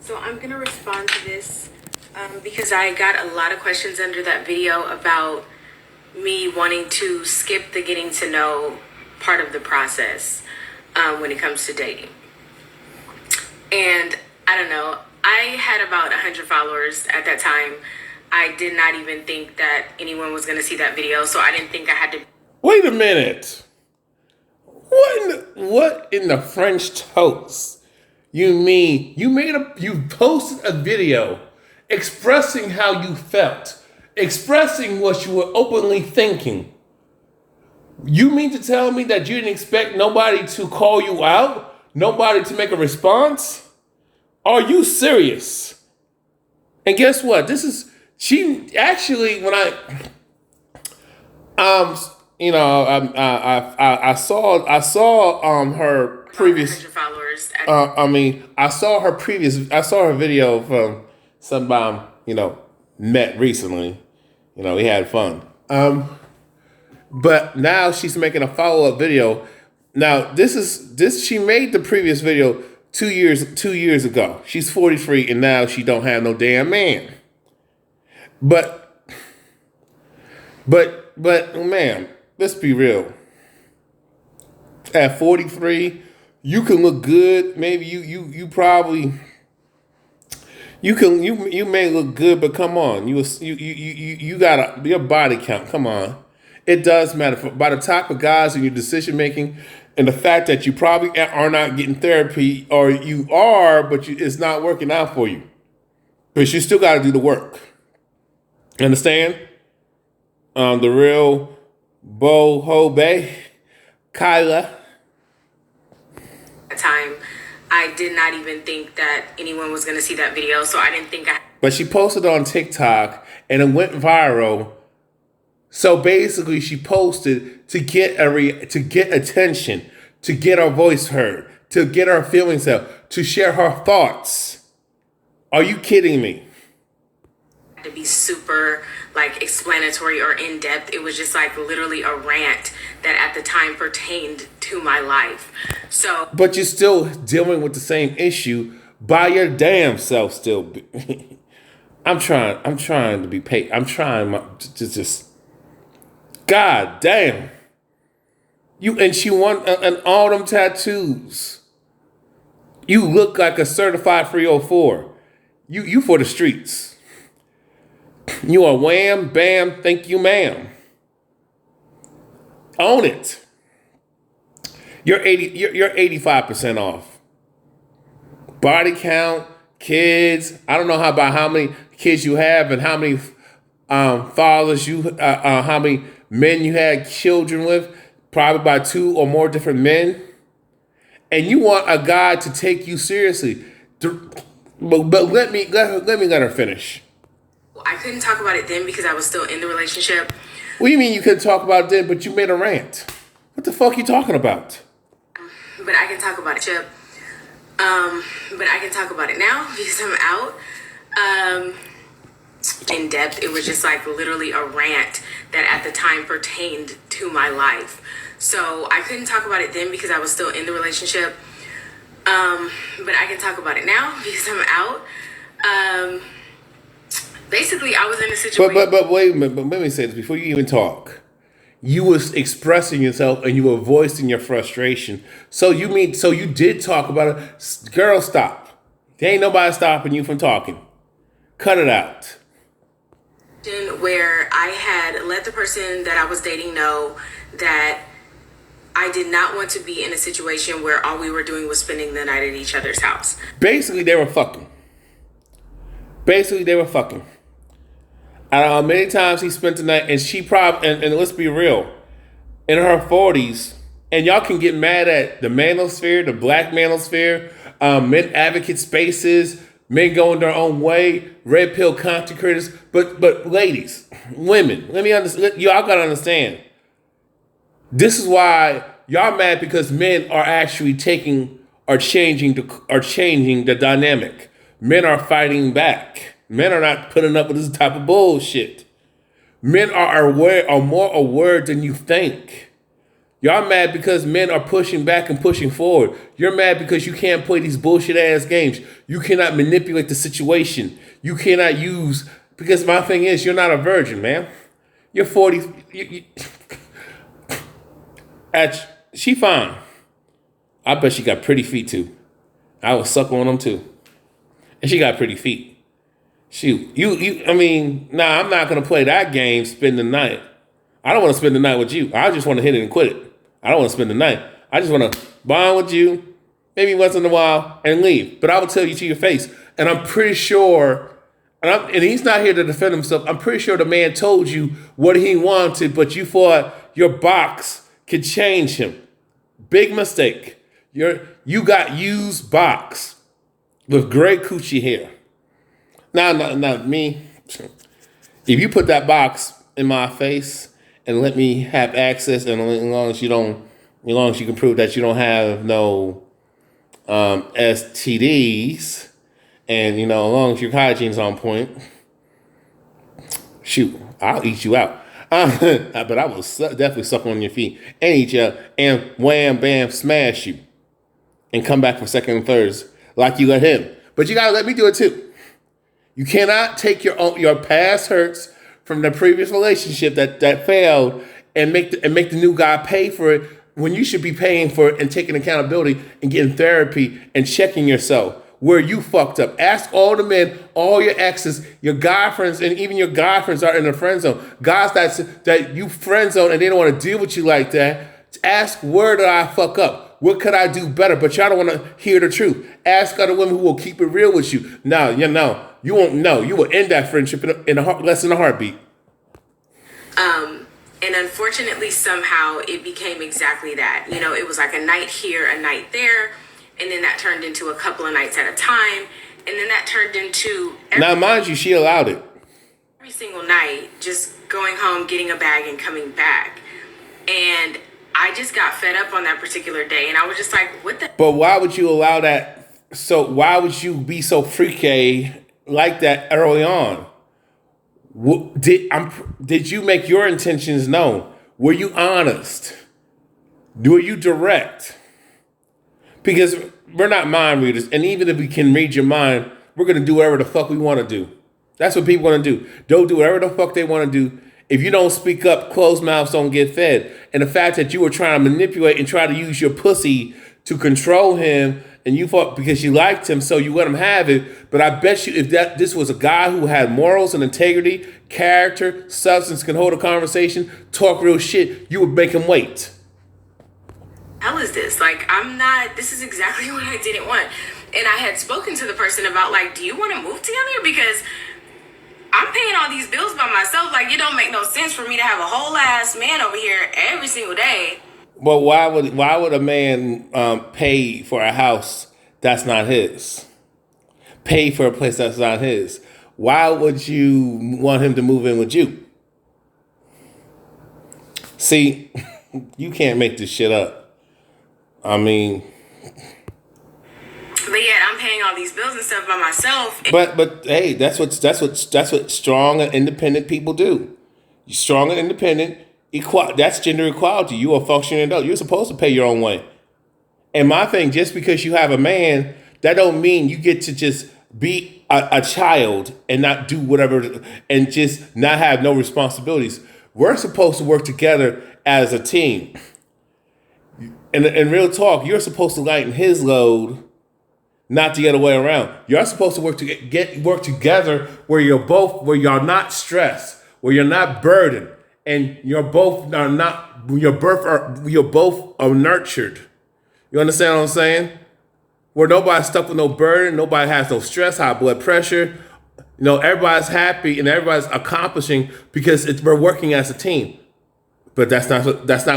So I'm gonna respond to this because I got a lot of questions under that video about me wanting to skip the getting to know part of the process when it comes to dating. And I don't know, I had about 100 followers at that time. I did not even think that anyone was gonna see that video, so I didn't think I had to. Wait a minute. What in the French toast? You mean you posted a video expressing how you felt, expressing what you were openly thinking. You mean to tell me that you didn't expect nobody to call you out? Nobody to make a response? Are you serious? And guess what? She actually, when I saw her previous. Followers. I saw her video from somebody met recently. We had fun. But now she's making a follow up video. Now she made the previous video 2 years ago. She's 43 and now she don't have no damn man. But man, let's be real. At 43, you can look good. Maybe you probably you may look good, but come on, you got your body count. Come on, it does matter by the type of guys and your decision making, and the fact that you probably are not getting therapy, or you are, but it's not working out for you. But you still got to do the work. Understand? The real Bo Ho Bay, Kyla. Time, I did not even think that anyone was going to see that video, so I didn't think I. But she posted on TikTok and it went viral. So basically, she posted to get attention, to get her voice heard, to get her feelings out, to share her thoughts. Are you kidding me? To be super explanatory or in depth. It was just literally a rant that at the time pertained to my life. So, but you're still dealing with the same issue by your damn self. Still, I'm trying to be paid. I'm trying to just. God damn. And she won an all them tattoos. You look like a certified 304. You for the streets. You are wham, bam, thank you, ma'am. Own it. You're 85% off. Body count, kids. I don't know about how many kids you have and how many fathers how many men you had children with. Probably by 2 or more different men. And you want a guy to take you seriously. But let her finish. I couldn't talk about it then because I was still in the relationship. What do you mean you couldn't talk about it then, but you made a rant? What the fuck are you talking about? But I can talk about it, Chip. But I can talk about it now because I'm out. In depth, it was just literally a rant that at the time pertained to my life. So I couldn't talk about it then because I was still in the relationship. But I can talk about it now because I'm out. Basically, I was in a situation. But wait a minute. But let me say this before you even talk. You was expressing yourself and you were voicing your frustration. So you did talk about it. Girl, stop. There ain't nobody stopping you from talking. Cut it out. Where I had let the person that I was dating know that I did not want to be in a situation where all we were doing was spending the night at each other's house. Basically, they were fucking. I don't know how many times he spent the night, and she probably, and let's be real, in her 40s, and y'all can get mad at the manosphere, the black manosphere, men advocate spaces, men going their own way, red pill content creators, but ladies, women, y'all gotta understand. This is why y'all mad, because men are actually changing the dynamic. Men are fighting back. Men are not putting up with this type of bullshit. Men are more aware than you think. Y'all mad because men are pushing back and pushing forward. You're mad because you can't play these bullshit ass games. You cannot manipulate the situation. You cannot use, because my thing is, you're not a virgin, man. You're 40. She fine. I bet she got pretty feet too. I would suck on them too. And she got pretty feet. Shoot, nah, I'm not gonna play that game, spend the night. I don't want to spend the night with you. I just want to hit it and quit it. I don't want to spend the night. I just want to bond with you, maybe once in a while, and leave. But I will tell you to your face. And I'm pretty sure, and he's not here to defend himself, I'm pretty sure the man told you what he wanted, but you thought your box could change him. Big mistake. You got used box with great coochie hair. Now, me, if you put that box in my face and let me have access, and as long as you can prove that you don't have no STDs, and as long as your hygiene's on point, shoot, I'll eat you out. But I will definitely suck on your feet and eat you out and wham bam smash you and come back for second and thirds like you let him. But you gotta let me do it too. You cannot take your past hurts from the previous relationship that failed and make the new guy pay for it when you should be paying for it and taking accountability and getting therapy and checking yourself where you fucked up. Ask all the men, all your exes, your guy friends, and even your guy friends are in the friend zone. Guys that you friend zone and they don't want to deal with you like that. Ask, where did I fuck up? What could I do better? But y'all don't want to hear the truth. Ask other women who will keep it real with you. No, you won't know. You will end that friendship in less than a heartbeat. And unfortunately, somehow it became exactly that. It was like a night here, a night there, and then that turned into a couple of nights at a time, and then that turned into now, mind you, she allowed it. Every single night, just going home, getting a bag, and coming back. And I just got fed up on that particular day, and I was just like, what the? But why would you allow that? So why would you be so freaky like that early on? Did you make your intentions known? Were you honest? Were you direct? Because we're not mind readers, and even if we can read your mind, we're going to do whatever the fuck we want to do. That's what people want to do. They'll do whatever the fuck they want to do. If you don't speak up, closed mouths don't get fed. And the fact that you were trying to manipulate and try to use your pussy to control him, and you thought because you liked him, so you let him have it. But I bet you if this was a guy who had morals and integrity, character, substance, can hold a conversation, talk real shit, you would make him wait. Hell is this? This is exactly what I didn't want. And I had spoken to the person about, do you want to move together? Because I'm paying all these bills by myself. It don't make no sense for me to have a whole ass man over here every single day. Well, why would a man pay for a house that's not his? Pay for a place that's not his? Why would you want him to move in with you? See, you can't make this shit up. But yet I'm paying all these bills and stuff by myself. But hey, that's what strong and independent people do. You're strong and independent. That's gender equality. You are a functioning adult. You're supposed to pay your own way. And my thing, just because you have a man, that don't mean you get to just be a child and not do whatever and just not have no responsibilities. We're supposed to work together as a team. And in real talk, you're supposed to lighten his load, not the other way around. You're supposed to work together where you're not stressed, where you're not burdened. And you're both are nurtured. You understand what I'm saying? Where nobody's stuck with no burden, nobody has no stress, high blood pressure. Everybody's happy and everybody's accomplishing because we're working as a team. But that's not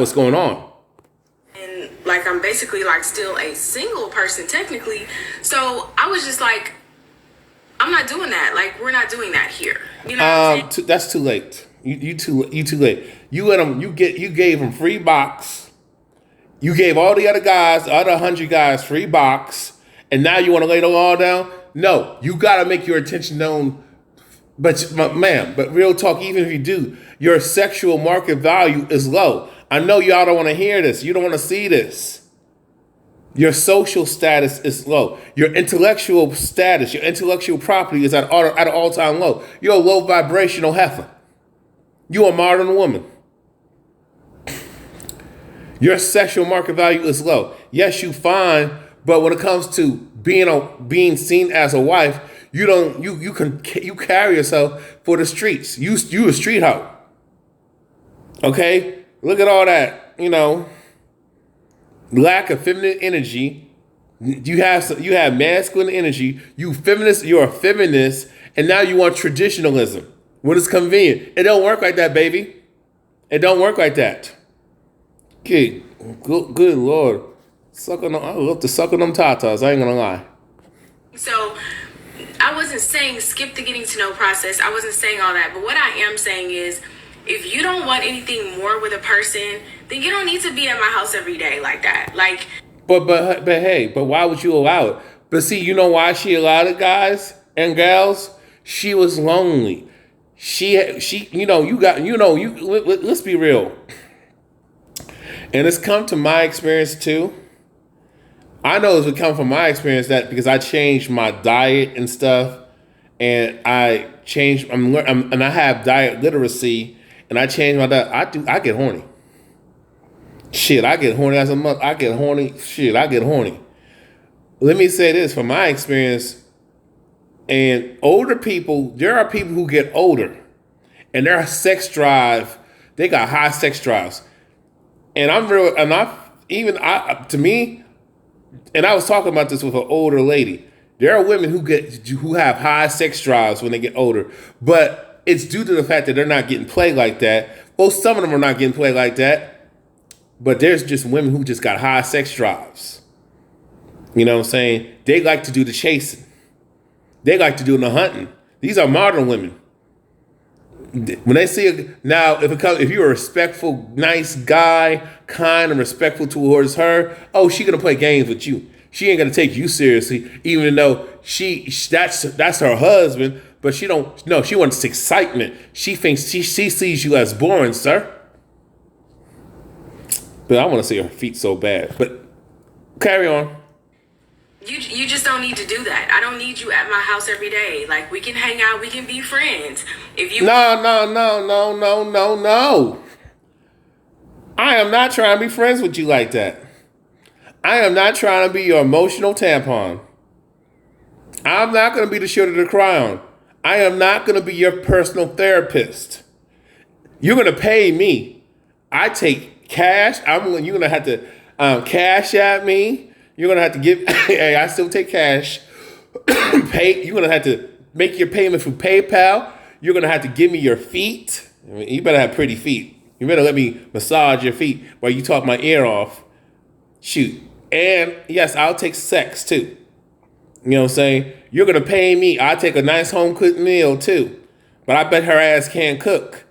what's going on. And I'm basically still a single person technically. So I was just I'm not doing that. We're not doing that here. You know what I'm saying? That's too late. You too late. You let him. You gave him free box. You gave all the other 100 guys free box, and now you want to lay the law down? No, you got to make your intention known. But real talk, even if you do, your sexual market value is low. I know y'all don't want to hear this. You don't want to see this. Your social status is low. Your intellectual status, your intellectual property is at an all-time low. You're a low vibrational heifer. You're a modern woman. Your sexual market value is low. Yes, you fine, but when it comes to being seen as a wife, you carry yourself for the streets. You a street hoe. Okay? Look at all that, lack of feminine energy. You have masculine energy. You're a feminist, and now you want traditionalism when it's convenient. It don't work like that, baby. It don't work like that. Good Lord. I love to suck on them tatas. I ain't gonna lie. So I wasn't saying skip the getting to know process. I wasn't saying all that. But what I am saying is, if you don't want anything more with a person, then you don't need to be at my house every day like that. Like, but hey, but why would you allow it? But see, you know why she allowed it, guys and gals? She was lonely. Let's be real. And it's come to my experience too. I know it's come from my experience that because I changed my diet and stuff, and I have diet literacy, and I changed my diet. I get horny. Shit, I get horny as a month. I get horny. Shit, I get horny. Let me say this from my experience. And older people, there are people who get older, and their sex drive, they got high sex drives. And to me, and I was talking about this with an older lady. There are women who have high sex drives when they get older, but it's due to the fact that they're not getting played like that. Well, some of them are not getting played like that, but there's just women who just got high sex drives. You know what I'm saying? They like to do the chasing. They like to do the hunting. These are modern women. When they see if you're a respectful, nice guy, kind and respectful towards her, she gonna play games with you. She ain't gonna take you seriously, even though that's her husband. But she don't. No, she wants excitement. She thinks she sees you as boring, sir. But I want to see her feet so bad. But carry on. You just don't need to do that. I don't need you at my house every day. Like, we can hang out, we can be friends. If you No. I am not trying to be friends with you like that. I am not trying to be your emotional tampon. I'm not going to be the shoulder to cry on. I am not going to be your personal therapist. You're going to pay me. I take cash. You're going to have to cash at me. You're going to have to give, hey, I still take cash. You're going to have to make your payment through PayPal. You're going to have to give me your feet. You better have pretty feet. You better let me massage your feet while you talk my ear off. Shoot. And yes, I'll take sex too. You know what I'm saying? You're going to pay me. I'll take a nice home cooked meal too. But I bet her ass can't cook.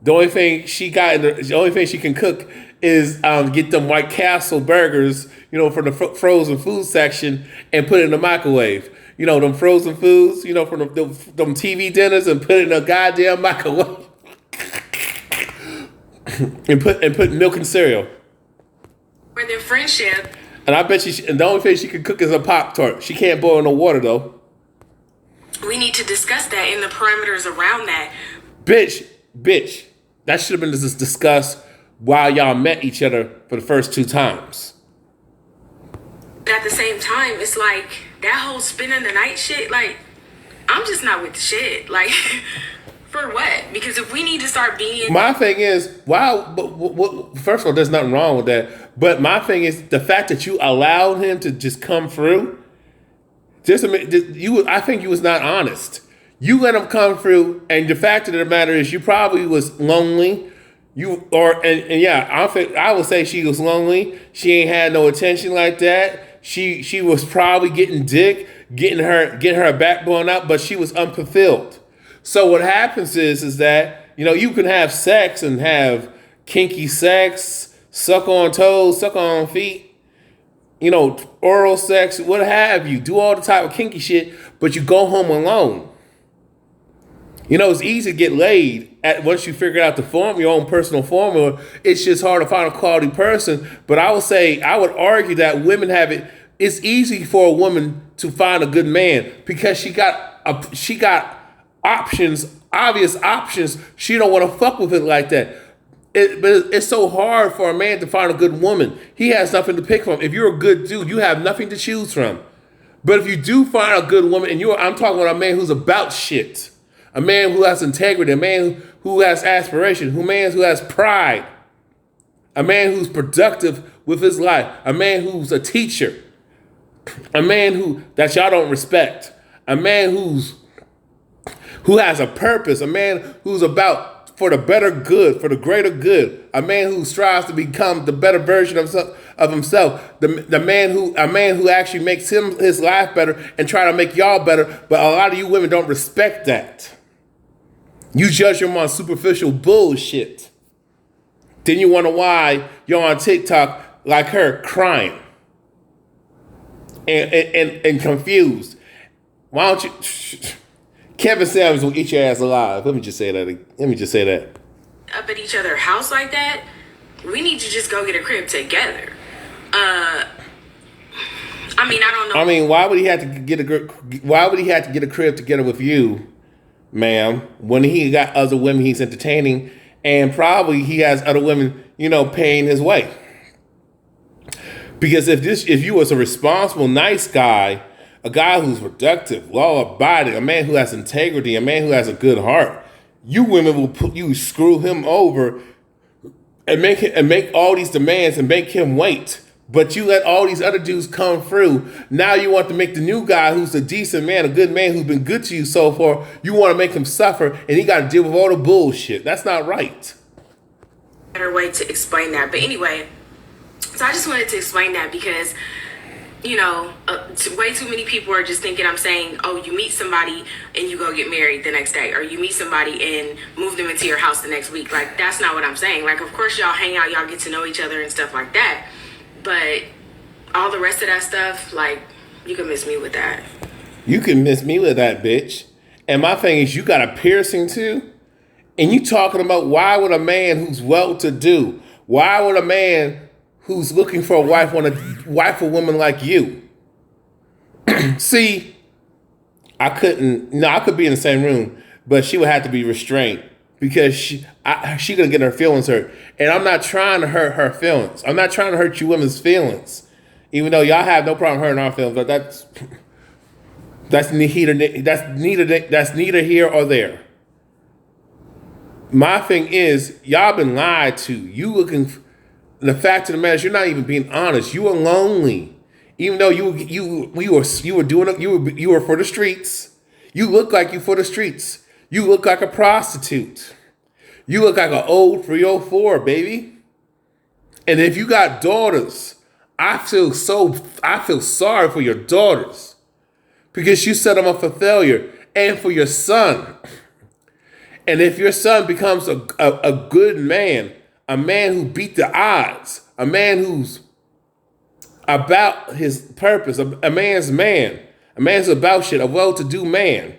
The only thing she can cook is get them White Castle burgers, from the frozen food section and put it in the microwave. Them frozen foods, from them TV dinners and put it in a goddamn microwave. and put milk and cereal. For their friendship. And I bet and the only thing she can cook is a Pop-Tart. She can't boil no water though. We need to discuss that in the parameters around that. Bitch. That should have been discussed while y'all met each other for the first 2 times. But at the same time, it's like that whole spending the night shit, like, I'm just not with the shit. Like, for what? Because if we need to start being... My thing is, wow, first of all, there's nothing wrong with that. But my thing is the fact that you allowed him to just come through, I think you was not honest. You let him come through, and the fact of the matter is you probably was lonely. I would say she was lonely. She ain't had no attention like that. She was probably getting dick, getting her backbone out, but she was unfulfilled. So what happens is that, you can have sex and have kinky sex, suck on toes, suck on feet, oral sex, what have you, do all the type of kinky shit, but you go home alone. You know, it's easy to get laid once you figure out your own personal formula. It's just hard to find a quality person. But I would argue that women have it. It's easy for a woman to find a good man because she got options, obvious options. She don't want to fuck with it like that. But it's so hard for a man to find a good woman. He has nothing to pick from. If you're a good dude, you have nothing to choose from. But if you do find a good woman, and I'm talking about a man who's about shit, a man who has integrity, a man who has aspiration, a man who has pride, a man who's productive with his life, a man who's a teacher, a man that y'all don't respect, a man who has a purpose, a man who's about for the better good, for the greater good, a man who strives to become the better version of himself, a man who actually makes his life better and try to make y'all better. But a lot of you women don't respect that. You judge him on superficial bullshit. Then you wonder why you're on TikTok like her crying and confused. Why don't you? Kevin Samuels will eat your ass alive. Let me just say that. Up at each other's house like that, we need to just go get a crib together. I don't know. I mean, why would he have to get a crib together with you, ma'am, when he got other women he's entertaining, and probably he has other women, paying his way? Because if you was a responsible, nice guy, a guy who's productive, law-abiding, a man who has integrity, a man who has a good heart, you women will screw him over and make all these demands and make him wait. But you let all these other dudes come through. Now you want to make the new guy who's a decent man, a good man who's been good to you so far, you want to make him suffer, and he got to deal with all the bullshit. That's not right. Better way to explain that. But anyway, so I just wanted to explain that because way too many people are just thinking I'm saying, oh, you meet somebody and you go get married the next day, or you meet somebody and move them into your house the next week. Like, that's not what I'm saying. Like, of course, y'all hang out, y'all get to know each other and stuff like that. But all the rest of that stuff, like, you can miss me with that. You can miss me with that, bitch. And my thing is, you got a piercing too? And you talking about why would a man who's well-to-do, why would a man who's looking for a wife want to wife a woman like you? See, I could be in the same room, but she would have to be restrained because she gonna get her feelings hurt. And I'm not trying to hurt her feelings. I'm not trying to hurt you women's feelings. Even though y'all have no problem hurting our feelings, but that's neither here or there. My thing is, y'all been lied to. The fact of the matter is, you're not even being honest. You are lonely, even though you were for the streets. You look like you for the streets. You look like a prostitute. You look like an old 304, baby. And if you got daughters, I feel sorry for your daughters because you set them up for failure, and for your son. And if your son becomes a good man, a man who beat the odds, a man who's about his purpose, a man's about shit, a well-to-do man,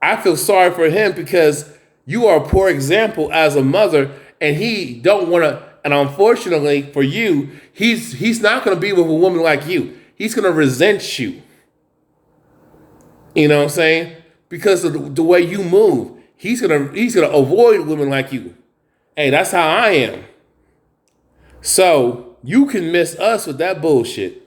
I feel sorry for him because you are a poor example as a mother, and he don't want to. And unfortunately for you, he's not going to be with a woman like you. He's going to resent you. You know what I'm saying? Because of the way you move, he's gonna avoid women like you. Hey, that's how I am. So you can miss us with that bullshit.